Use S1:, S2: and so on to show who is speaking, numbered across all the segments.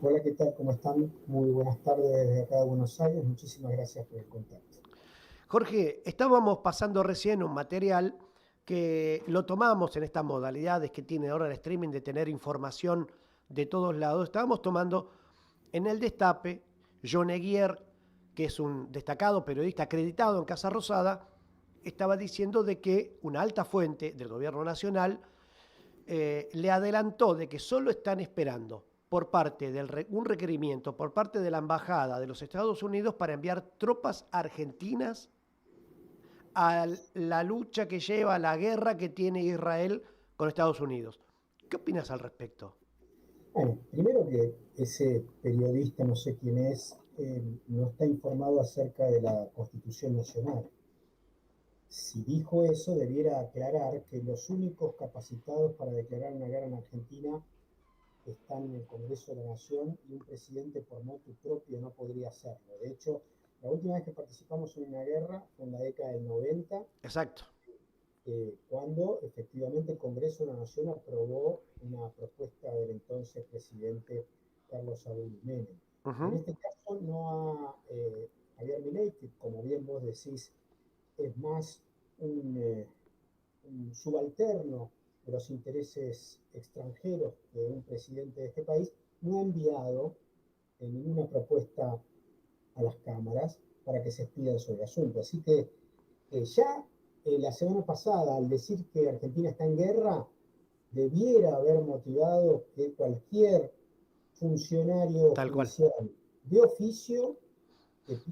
S1: Hola, ¿qué tal? ¿Cómo están? Muy buenas tardes desde acá de Buenos Aires. Muchísimas gracias por el contacto.
S2: Jorge, estábamos pasando recién un material que lo tomamos en estas modalidades que tiene ahora el streaming de tener información de todos lados. Estábamos tomando en el Destape, John Eguier, que es un destacado periodista acreditado en Casa Rosada, estaba diciendo de que una alta fuente del gobierno nacional le adelantó de que solo están esperando por parte de un requerimiento por parte de la Embajada de los Estados Unidos para enviar tropas argentinas a la lucha que lleva, a la guerra que tiene Israel con Estados Unidos. ¿Qué opinas al respecto?
S1: Bueno, primero que ese periodista, no sé quién es, no está informado acerca de la Constitución Nacional. Si dijo eso, debiera aclarar que los únicos capacitados para declarar una guerra en Argentina están en el Congreso de la Nación y un presidente por motu propio no podría hacerlo. De hecho, la última vez que participamos en una guerra fue en la década del 90,
S2: Exacto.
S1: cuando efectivamente el Congreso de la Nación aprobó una propuesta del entonces presidente Carlos Saúl Menem. En
S2: Ujú.
S1: este caso no Javier Milei, que como bien vos decís, es más un subalterno de los intereses extranjeros de un presidente de este país, no ha enviado ninguna propuesta a las cámaras para que se expidan sobre el asunto. Así que ya la semana pasada, al decir que Argentina está en guerra, debiera haber motivado que cualquier funcionario
S2: Tal cual.
S1: judicial de oficio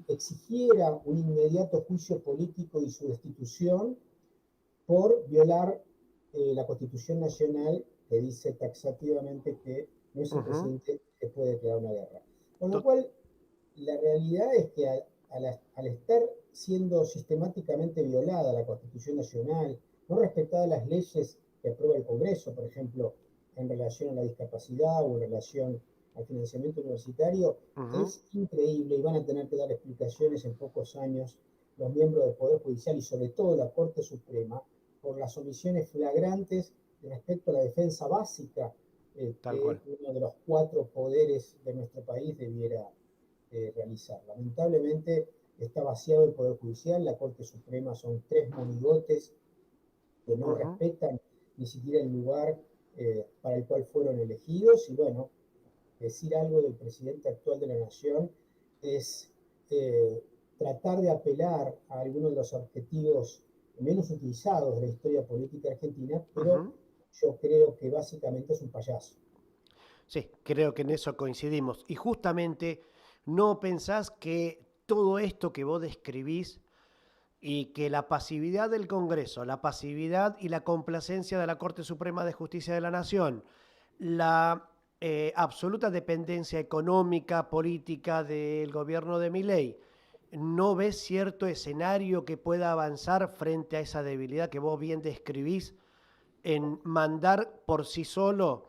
S1: exigiera un inmediato juicio político y su destitución por violar la Constitución Nacional, que dice taxativamente que no es el
S2: Ujú.
S1: presidente que puede declarar una guerra. Con lo
S2: To-
S1: cual, la realidad es que al estar siendo sistemáticamente violada la Constitución Nacional, no respetadas las leyes que aprueba el Congreso, por ejemplo, en relación a la discapacidad o en relación al financiamiento universitario,
S2: ujú.
S1: es increíble y van a tener que dar explicaciones en pocos años los miembros del Poder Judicial y sobre todo la Corte Suprema por las omisiones flagrantes respecto a la defensa básica
S2: Tal
S1: que
S2: cual.
S1: uno de los cuatro poderes de nuestro país debiera realizar. Lamentablemente está vaciado el Poder Judicial, la Corte Suprema son tres monigotes que no
S2: Ujú.
S1: respetan ni siquiera el lugar para el cual fueron elegidos y bueno, decir algo del presidente actual de la Nación es eh, tratar de apelar a algunos de los objetivos menos utilizados de la historia política argentina, pero
S2: Ujú.
S1: yo creo que básicamente es un payaso.
S2: Sí, creo que en eso coincidimos. Y justamente, ¿no pensás que todo esto que vos describís y que la pasividad del Congreso, la pasividad y la complacencia de la Corte Suprema de Justicia de la Nación, la absoluta dependencia económica, política del gobierno de Milei, ¿no ves cierto escenario que pueda avanzar frente a esa debilidad que vos bien describís en mandar por sí solo,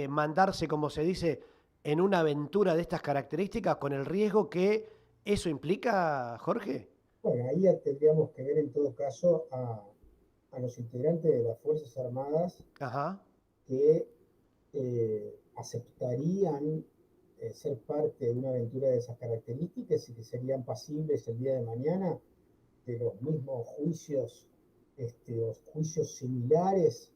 S2: mandarse, como se dice, en una aventura de estas características con el riesgo que eso implica, Jorge?
S1: Bueno, ahí ya tendríamos que ver en todo caso a los integrantes de las Fuerzas Armadas
S2: Ajá.
S1: que aceptarían ser parte de una aventura de esas características y que serían pasibles el día de mañana de los mismos juicios, o juicios similares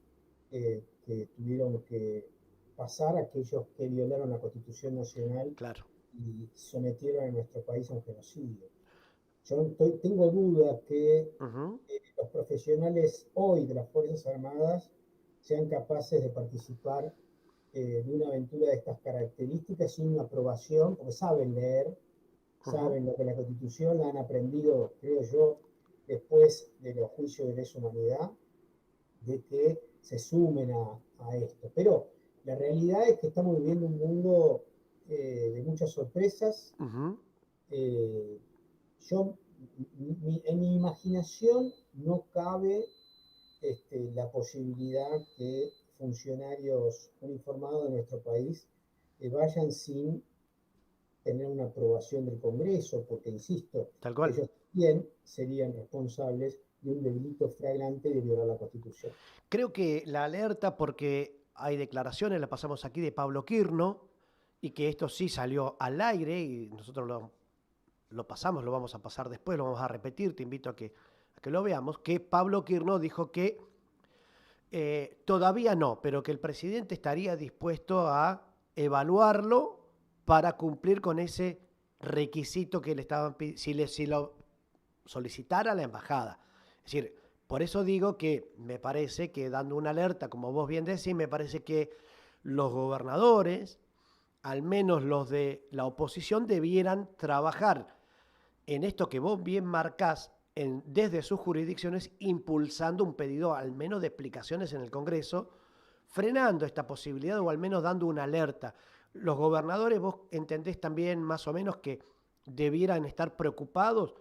S1: que tuvieron que pasar aquellos que violaron la Constitución Nacional
S2: Claro.
S1: y sometieron a nuestro país a un genocidio. Yo tengo duda que
S2: Ujú.
S1: los profesionales hoy de las Fuerzas Armadas sean capaces de participar de una aventura de estas características sin una aprobación, porque saben leer,
S2: Ujú.
S1: saben lo que es la Constitución, la han aprendido, creo yo, después de los juicios de lesa humanidad, de que se sumen a esto. Pero la realidad es que estamos viviendo un mundo de muchas sorpresas.
S2: Ujú.
S1: Eh, yo, en mi imaginación no cabe la posibilidad que funcionarios uniformados de nuestro país vayan sin tener una aprobación del Congreso, porque, insisto,
S2: Tal cual.
S1: ellos también serían responsables de un delito flagrante de violar la Constitución.
S2: Creo que la alerta, porque hay declaraciones, la pasamos aquí, de Pablo Quirno, y que esto sí salió al aire y nosotros lo pasamos, lo vamos a pasar después, lo vamos a repetir, te invito a que lo veamos, que Pablo Quirno dijo que todavía no, pero que el presidente estaría dispuesto a evaluarlo para cumplir con ese requisito que le estaban pidiendo, si lo solicitara la embajada. Es decir, por eso digo que me parece que dando una alerta, como vos bien decís, me parece que los gobernadores, al menos los de la oposición, debieran trabajar en esto que vos bien marcás desde sus jurisdicciones, impulsando un pedido al menos de explicaciones en el Congreso, frenando esta posibilidad o al menos dando una alerta. Los gobernadores, vos entendés también más o menos que debieran estar preocupados,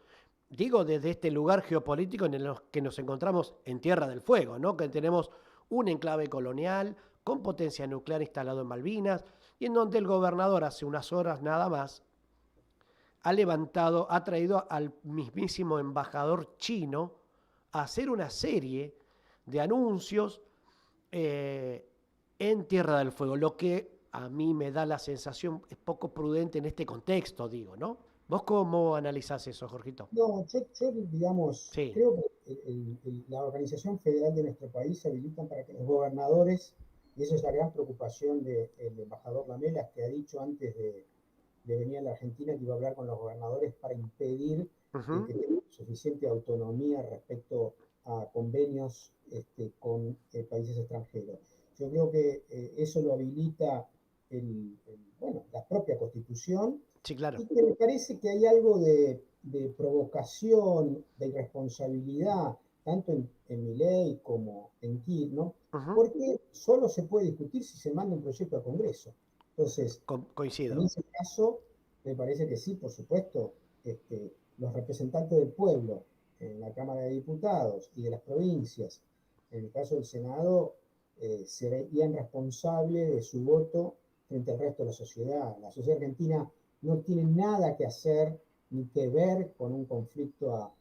S2: digo desde este lugar geopolítico en el que nos encontramos en Tierra del Fuego, ¿no? Que tenemos un enclave colonial con potencia nuclear instalado en Malvinas y en donde el gobernador hace unas horas nada más ha traído al mismísimo embajador chino a hacer una serie de anuncios en Tierra del Fuego, lo que a mí me da la sensación es poco prudente en este contexto, digo, ¿no? ¿Vos cómo analizás eso, Jorgito?
S1: No, digamos,
S2: Sí.
S1: creo que la organización federal de nuestro país se habilitan para que los gobernadores, y esa es la gran preocupación del embajador Lamelas, que ha dicho antes de venir a la Argentina que iba a hablar con los gobernadores para impedir que tengan suficiente autonomía respecto a convenios con países extranjeros. Yo creo que eso lo habilita bueno, la propia Constitución,
S2: Sí, claro.
S1: y que me parece que hay algo de provocación, de irresponsabilidad, tanto en Milei como en Kirchner, ¿no? Porque solo se puede discutir si se manda un proyecto al Congreso. Entonces, en
S2: Coincido.
S1: ese caso, me parece que sí, por supuesto, los representantes del pueblo en la Cámara de Diputados y de las provincias, en el caso del Senado, serían responsables de su voto frente al resto de la sociedad. La sociedad argentina no tiene nada que hacer ni que ver con un conflicto a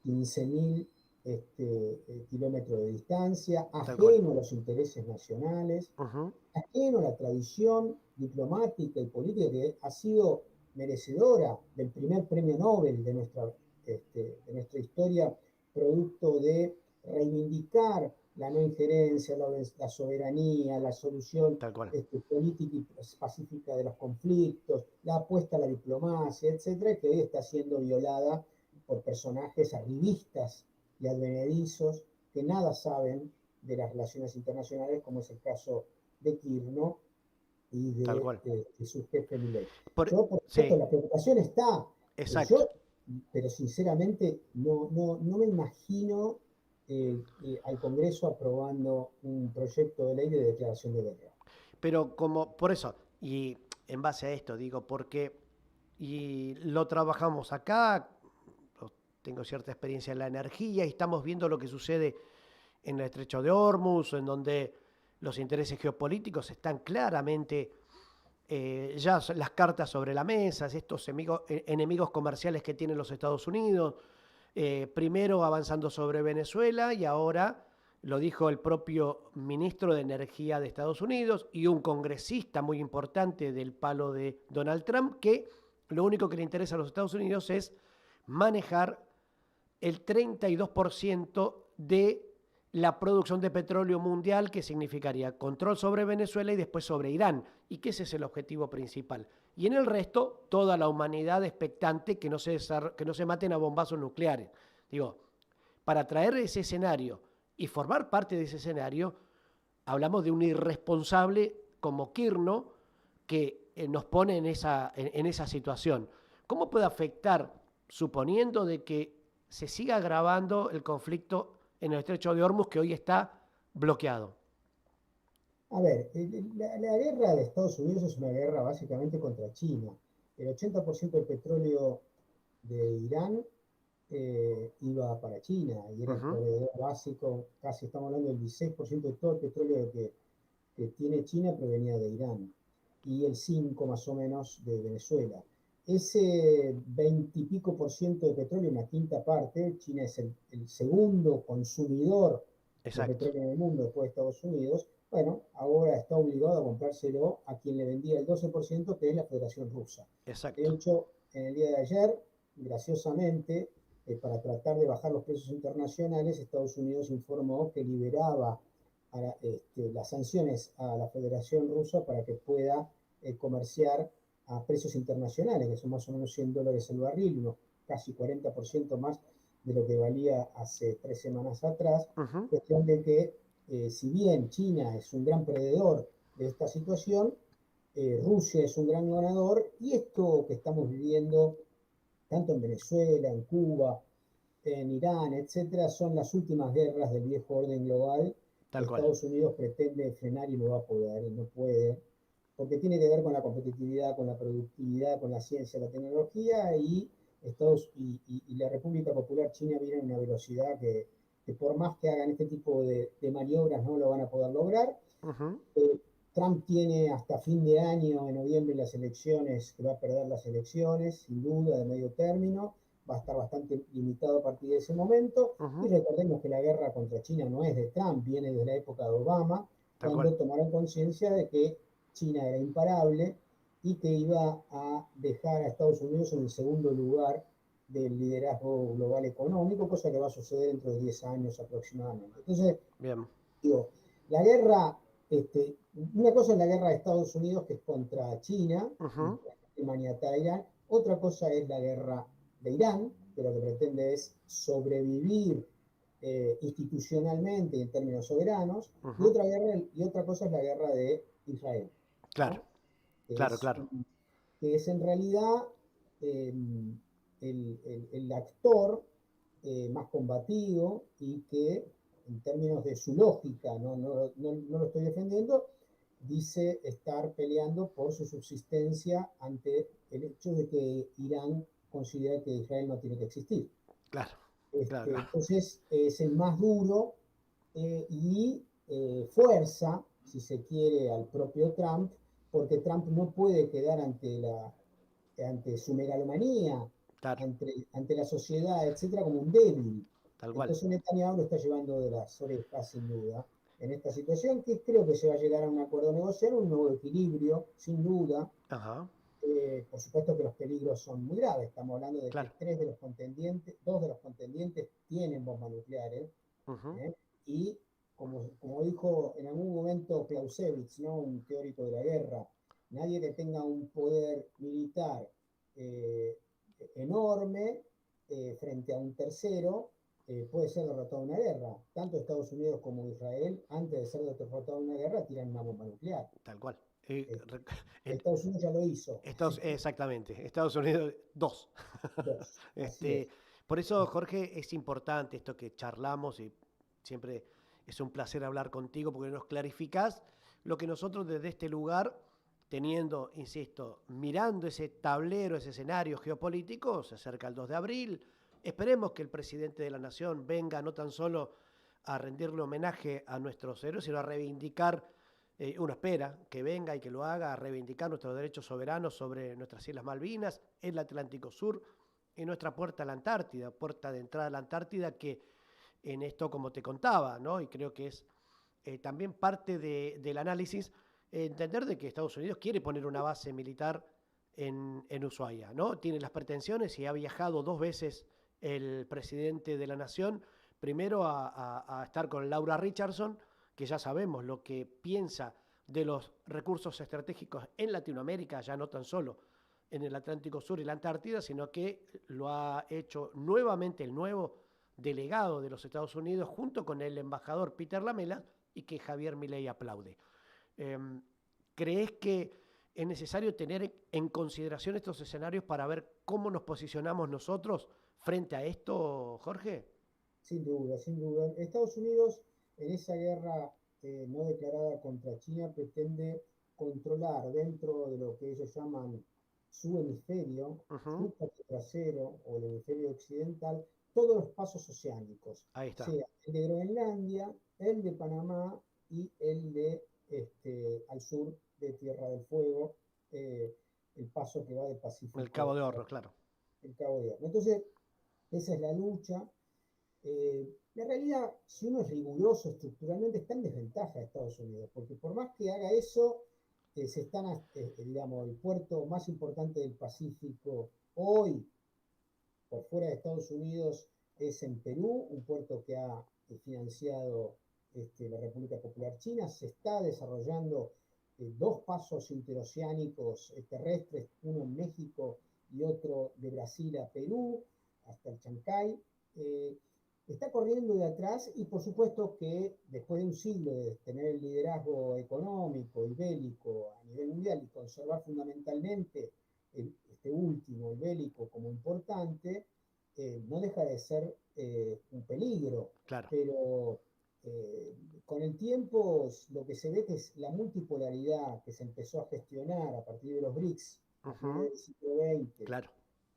S1: 15.000 kilómetros de distancia,
S2: Tal cual.
S1: ajeno a los intereses nacionales, ajeno a la tradición diplomática y política que ha sido merecedora del primer premio Nobel de nuestra historia, producto de reivindicar la no injerencia, la soberanía, la solución
S2: Tal cual.
S1: política y pacífica de los conflictos, la apuesta a la diplomacia, etcétera, que hoy está siendo violada por personajes arribistas y advenedizos que nada saben de las relaciones internacionales, como es el caso de Kirchner y
S2: Tal cual.
S1: de su jefe Milei.
S2: Por,
S1: Yo, por supuesto,
S2: sí,
S1: la preocupación está,
S2: exacto.
S1: pero sinceramente no me imagino al Congreso aprobando un proyecto de ley de declaración de guerra.
S2: Pero como, por eso, y en base a esto digo, porque y lo trabajamos acá, tengo cierta experiencia en la energía y estamos viendo lo que sucede en el estrecho de Hormuz, en donde los intereses geopolíticos están claramente ya las cartas sobre la mesa, estos enemigos comerciales que tienen los Estados Unidos, primero avanzando sobre Venezuela y ahora lo dijo el propio ministro de Energía de Estados Unidos y un congresista muy importante del palo de Donald Trump, que lo único que le interesa a los Estados Unidos es manejar el 32% de la producción de petróleo mundial, que significaría control sobre Venezuela y después sobre Irán, y que ese es el objetivo principal. Y en el resto, toda la humanidad expectante que no se maten a bombazos nucleares. Digo, para traer ese escenario y formar parte de ese escenario, hablamos de un irresponsable como Kirchner que nos pone en esa situación. ¿Cómo puede afectar, suponiendo de que se siga agravando el conflicto en el estrecho de Hormuz, que hoy está bloqueado?
S1: A ver, la guerra de Estados Unidos es una guerra básicamente contra China. El 80% del petróleo de Irán iba para China y era el proveedor básico, casi estamos hablando del 16% de todo el petróleo que tiene China provenía de Irán y el 5 más o menos de Venezuela. Ese 20 y pico por ciento de petróleo, una quinta parte, China es el segundo consumidor de
S2: Exacto.
S1: petróleo en el mundo después de Estados Unidos, Bueno, ahora está obligado a comprárselo a quien le vendía el 12%, que es la Federación Rusa. De
S2: Exacto.
S1: hecho, en el día de ayer, graciosamente, para tratar de bajar los precios internacionales, Estados Unidos informó que liberaba las sanciones a la Federación Rusa para que pueda comerciar a precios internacionales, que son más o menos $100 el barril, unos casi 40% más de lo que valía hace 3 semanas atrás.
S2: Ujú.
S1: Cuestión de que, si bien China es un gran perdedor de esta situación, Rusia es un gran ganador, y esto que estamos viviendo tanto en Venezuela, en Cuba, en Irán, etcétera, son las últimas guerras del viejo orden global que
S2: Tal cual.
S1: Estados Unidos pretende frenar y no va a poder, y no puede, porque tiene que ver con la competitividad, con la productividad, con la ciencia, la tecnología, y la República Popular China viene a una velocidad que por más que hagan este tipo de maniobras no lo van a poder lograr.
S2: Ujú.
S1: eh, Trump tiene hasta fin de año, en noviembre, las elecciones, que va a perder las elecciones, sin duda, de medio término. Va a estar bastante limitado a partir de ese momento. Y
S2: Ujú.
S1: recordemos que la guerra contra China no es de Trump, viene de la época de Obama,
S2: Tal cual.
S1: cuando tomaron conciencia de que China era imparable y que iba a dejar a Estados Unidos en el segundo lugar del liderazgo global económico, cosa que va a suceder dentro de 10 años aproximadamente. Entonces,
S2: Bien.
S1: digo, la guerra, una cosa es la guerra de Estados Unidos, que es contra China y
S2: Ujú.
S1: que maniatar a Irán. Otra cosa es la guerra de Irán, que lo que pretende es sobrevivir institucionalmente en términos soberanos. Y
S2: Ujú.
S1: otra cosa es la guerra de Israel,
S2: Claro,
S1: ¿no? Que
S2: claro,
S1: es,
S2: claro.
S1: que es en realidad eh, el actor más combativo, y que en términos de su lógica, no lo estoy defendiendo, dice estar peleando por su subsistencia ante el hecho de que Irán considera que Israel no tiene que existir.
S2: Claro, claro, claro.
S1: Entonces es el más duro, y fuerza, si se quiere, al propio Trump, porque Trump no puede quedar ante su megalomanía,
S2: Claro,
S1: ante la sociedad, etcétera, como un débil.
S2: tal cual.
S1: Entonces Netanyahu lo está llevando de las orejas, sin duda, en esta situación, que creo que se va a llegar a un acuerdo negociar, un nuevo equilibrio, sin duda.
S2: Ajá,
S1: Por supuesto que los peligros son muy graves. Estamos hablando de que
S2: claro.
S1: dos de los contendientes tienen bombas nucleares,
S2: Ujú.
S1: ¿eh? Y como dijo en algún momento Clausewitz, ¿no? Un teórico de la guerra, nadie que tenga un poder militar eh, enorme, frente a un tercero, puede ser derrotado en una guerra. Tanto Estados Unidos como Israel, antes de ser derrotado en una guerra, tiran una bomba nuclear.
S2: Tal cual.
S1: Eh,
S2: En
S1: Estados Unidos ya lo hizo.
S2: Exactamente, Estados Unidos, dos.
S1: Dos, así
S2: Este,
S1: es.
S2: por eso, Jorge, es importante esto que charlamos y siempre es un placer hablar contigo porque nos clarificás lo que nosotros desde este lugar, teniendo, insisto, mirando ese tablero, ese escenario geopolítico, se acerca el 2 de abril, esperemos que el presidente de la nación venga no tan solo a rendirle homenaje a nuestros héroes, sino a reivindicar, uno espera que venga y que lo haga, a reivindicar nuestros derechos soberanos sobre nuestras Islas Malvinas, el Atlántico Sur y nuestra puerta a la Antártida, puerta de entrada a la Antártida, que en esto, como te contaba, ¿no? Y creo que es también parte del análisis, entender de que Estados Unidos quiere poner una base militar en Ushuaia, ¿no? Tiene las pretensiones y ha viajado 2 veces el presidente de la nación, primero a estar con Laura Richardson, que ya sabemos lo que piensa de los recursos estratégicos en Latinoamérica, ya no tan solo en el Atlántico Sur y la Antártida, sino que lo ha hecho nuevamente el nuevo delegado de los Estados Unidos junto con el embajador Peter Lamela, y que Javier Milei aplaude. Eh, ¿Crees que es necesario tener en consideración estos escenarios para ver cómo nos posicionamos nosotros frente a esto, Jorge?
S1: Sin duda, sin duda. Estados Unidos, en esa guerra no declarada contra China, pretende controlar dentro de lo que ellos llaman su hemisferio,
S2: Ujú.
S1: su patio trasero, o el hemisferio occidental, todos los pasos oceánicos,
S2: Ahí está,
S1: sea el de Groenlandia, el de Panamá y el de al sur de Tierra del Fuego, eh, el paso que va del
S2: el Cabo
S1: Pacífico
S2: de
S1: al
S2: Hornos, claro.
S1: Cabo de Horno. Entonces, esa es la lucha. La realidad, si uno es riguroso estructuralmente, está en desventaja de Estados Unidos, porque por más que haga eso, digamos, el puerto más importante del Pacífico hoy, por fuera de Estados Unidos, es en Perú, un puerto que ha financiado la República Popular China. Se está desarrollando dos pasos interoceánicos terrestres, uno en México y otro de Brasil a Perú, hasta el Chancay. Eh, Está corriendo de atrás y por supuesto que después de un siglo de tener el liderazgo económico y bélico a nivel mundial y conservar fundamentalmente este último, el bélico, como importante, no deja de ser un peligro,
S2: Claro.
S1: pero con el tiempo lo que se ve que es la multipolaridad que se empezó a gestionar a partir de los BRICS a finales
S2: Ujú.
S1: del siglo XX,
S2: Claro,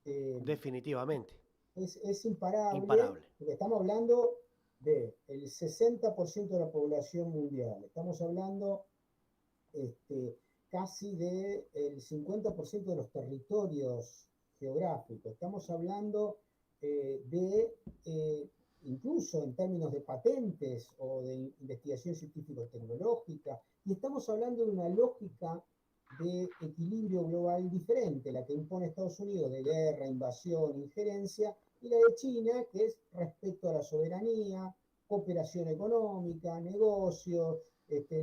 S1: eh,
S2: definitivamente.
S1: es imparable,
S2: Imparable.
S1: porque estamos hablando del 60% de la población mundial, estamos hablando este, casi del 50% de los territorios geográficos. Estamos hablando de, incluso en términos de patentes o de investigación científico-tecnológica, y estamos hablando de una lógica de equilibrio global diferente, la que impone Estados Unidos de guerra, invasión, injerencia, y la de China, que es respeto a la soberanía, cooperación económica, negocios,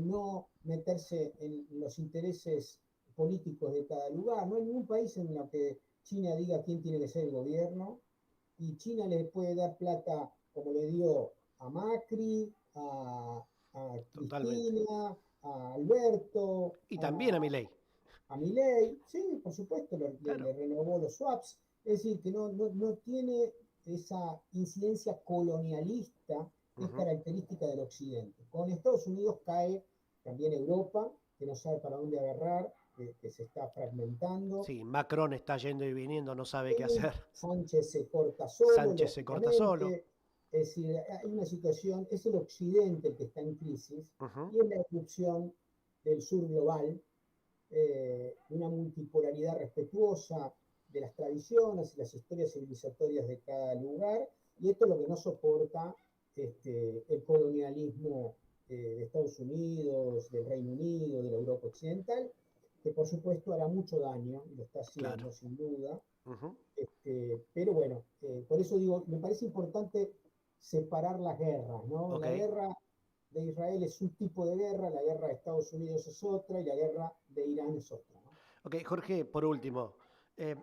S1: no meterse en los intereses políticos de cada lugar. No hay ningún país en el que China diga quién tiene que ser el gobierno, y China le puede dar plata como le dio a Macri, a
S2: Totalmente.
S1: Cristina, a Alberto,
S2: Y también a mi ley.
S1: a Milei, sí, por supuesto,
S2: Claro.
S1: le renovó los swaps, es decir, que no tiene esa incidencia colonialista que es
S2: Ujú.
S1: característica del Occidente. Con Estados Unidos cae también Europa, que no sabe para dónde agarrar, que se está fragmentando.
S2: Sí, Macron está yendo y viniendo, no sabe qué hacer.
S1: Sánchez se corta solo,
S2: Sánchez se corta solo.
S1: lógicamente. Es decir, hay una situación, es el Occidente el que está en crisis,
S2: Ujú.
S1: y es la erupción del sur global, una multipolaridad respetuosa de las tradiciones y las historias civilizatorias de cada lugar, y esto es lo que no soporta el colonialismo de Estados Unidos, del Reino Unido, de la Europa Occidental, que por supuesto hará mucho daño, y lo está
S2: Claro.
S1: haciendo sin duda.
S2: Ujú.
S1: Pero bueno, por eso digo, me parece importante separar las guerras, ¿no?
S2: Ok.
S1: La guerra de Israel es un tipo de guerra, la guerra de Estados Unidos es otra y la guerra de Irán es otra, ¿no?
S2: Ok, Jorge, por último, eh,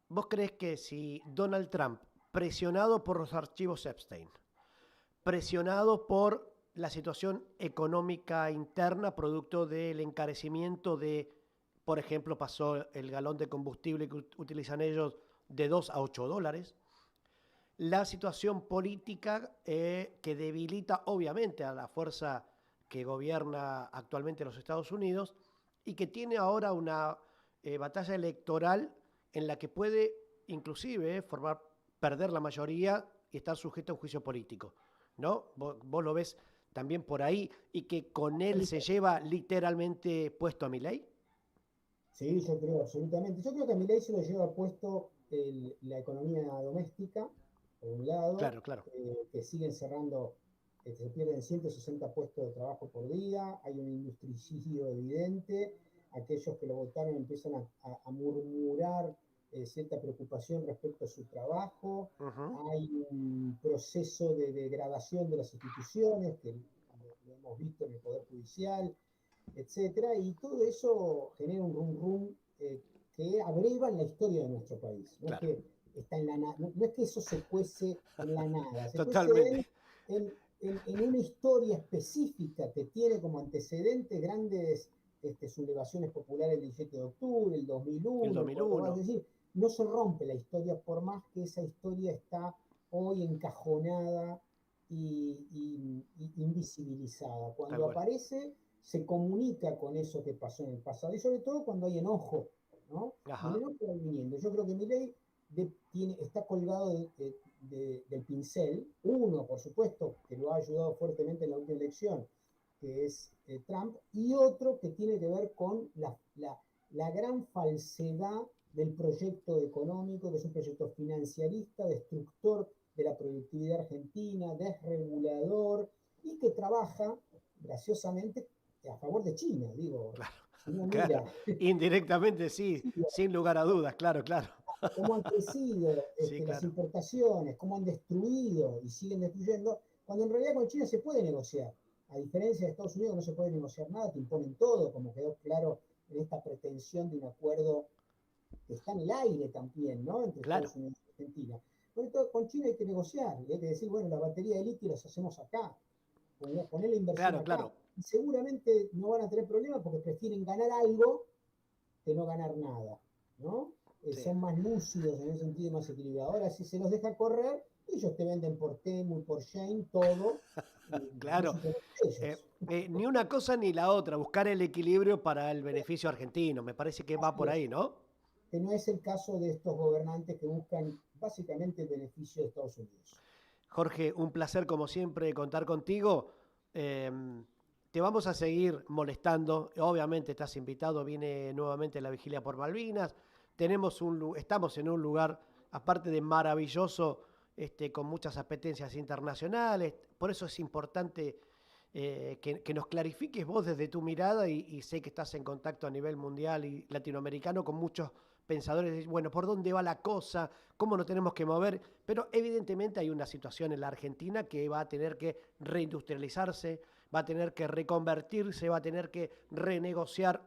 S2: ¿vos crees que si Donald Trump, presionado por los archivos Epstein, presionado por la situación económica interna, producto del encarecimiento de, por ejemplo, pasó el galón de combustible que utilizan ellos de 2 a 8 dólares, la situación política que debilita obviamente a la fuerza que gobierna actualmente los Estados Unidos y que tiene ahora una batalla electoral en la que puede inclusive perder la mayoría y estar sujeto a un juicio político, ¿no? Vos lo ves también por ahí y que con él se lleva literalmente puesto a Milei.
S1: Sí, yo creo absolutamente. Yo creo que a Milei se lo lleva puesto la economía doméstica, por un lado,
S2: Claro, claro.
S1: que siguen cerrando, se pierden 160 puestos de trabajo por día, hay un industricidio evidente, aquellos que lo votaron empiezan a murmurar cierta preocupación respecto a su trabajo,
S2: Ujú.
S1: hay un proceso de degradación de las instituciones, que lo hemos visto en el Poder Judicial, etcétera, y todo eso genera un rum rum que abreva en la historia de nuestro país. No es
S2: Claro.
S1: que está en la no es que eso se cuece en la nada, se cuece
S2: Totalmente.
S1: en una historia específica que tiene como antecedente grandes sublevaciones populares el 17 de octubre, el
S2: El
S1: 2001, el puerto, es
S2: 2001.
S1: decir, no se rompe la historia por más que esa historia está hoy encajonada y invisibilizada.
S2: Tal
S1: Cuando
S2: cual.
S1: aparece, se comunica con eso que pasó en el pasado, y sobre todo cuando hay enojo, ¿no? Y el
S2: Ajá.
S1: enojo va viniendo. Yo creo que Milei está colgado del pincel, uno, por supuesto, que lo ha ayudado fuertemente en la última elección, que es Trump, y otro que tiene que ver con la gran falsedad del proyecto económico, que es un proyecto financiarista, destructor de la productividad argentina, desregulador, y que trabaja, graciosamente, a favor de China, digo.
S2: Claro,
S1: Si uno
S2: claro.
S1: mira
S2: Indirectamente sí, sin lugar a dudas, claro, claro.
S1: cómo han crecido
S2: Sí,
S1: las
S2: claro.
S1: importaciones, cómo han destruido y siguen destruyendo, cuando en realidad con China se puede negociar. A diferencia de Estados Unidos no se puede negociar nada, te imponen todo, como quedó claro en esta pretensión de un acuerdo que está en el aire también, ¿no? Entre
S2: Claro,
S1: Estados Unidos y Argentina. Con China hay que negociar, y hay que decir, bueno, las baterías de litio las hacemos acá, poner la inversión
S2: claro,
S1: acá.
S2: claro.
S1: Y seguramente no van a tener problemas porque prefieren ganar algo que no ganar nada, ¿no?
S2: Sí.
S1: Son más lúcidos en ese sentido y más equilibrados. Ahora, si se los deja correr, ellos te venden por Temu, por Shane, todo, y no
S2: Claro.
S1: sucede ellos.
S2: Ni una cosa ni la otra, buscar el equilibrio para el beneficio argentino. Me parece que va
S1: Así
S2: por
S1: es.
S2: ahí, ¿no?
S1: Que no es el caso de estos gobernantes que buscan básicamente el beneficio de Estados Unidos.
S2: Jorge, un placer como siempre contar contigo. Eh, Te vamos a seguir molestando. Obviamente estás invitado, viene nuevamente la vigilia por Malvinas. Estamos en un lugar, aparte de maravilloso, con muchas apetencias internacionales. Por eso es importante que nos clarifiques vos desde tu mirada y sé que estás en contacto a nivel mundial y latinoamericano con muchos pensadores, bueno, ¿por dónde va la cosa? ¿Cómo nos tenemos que mover? Pero evidentemente hay una situación en la Argentina que va a tener que reindustrializarse, va a tener que reconvertirse, va a tener que renegociar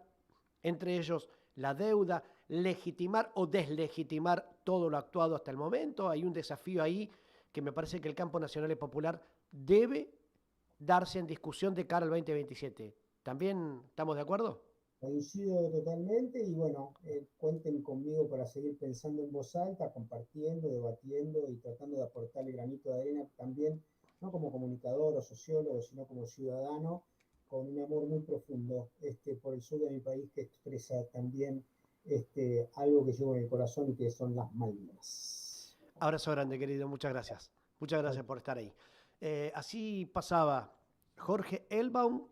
S2: entre ellos la deuda, legitimar o deslegitimar todo lo actuado hasta el momento. Hay un desafío ahí que me parece que el campo nacional y popular debe darse en discusión de cara al 2027. ¿También estamos de acuerdo?
S1: Coincido totalmente y bueno, cuenten conmigo para seguir pensando en voz alta, compartiendo, debatiendo y tratando de aportar el granito de arena también, no como comunicador o sociólogo, sino como ciudadano, con un amor muy profundo por el sur de mi país que expresa también algo que llevo en el corazón y que son las Malvinas.
S2: Abrazo grande, querido. Muchas gracias. Muchas gracias por estar ahí. Así pasaba Jorge Elbaum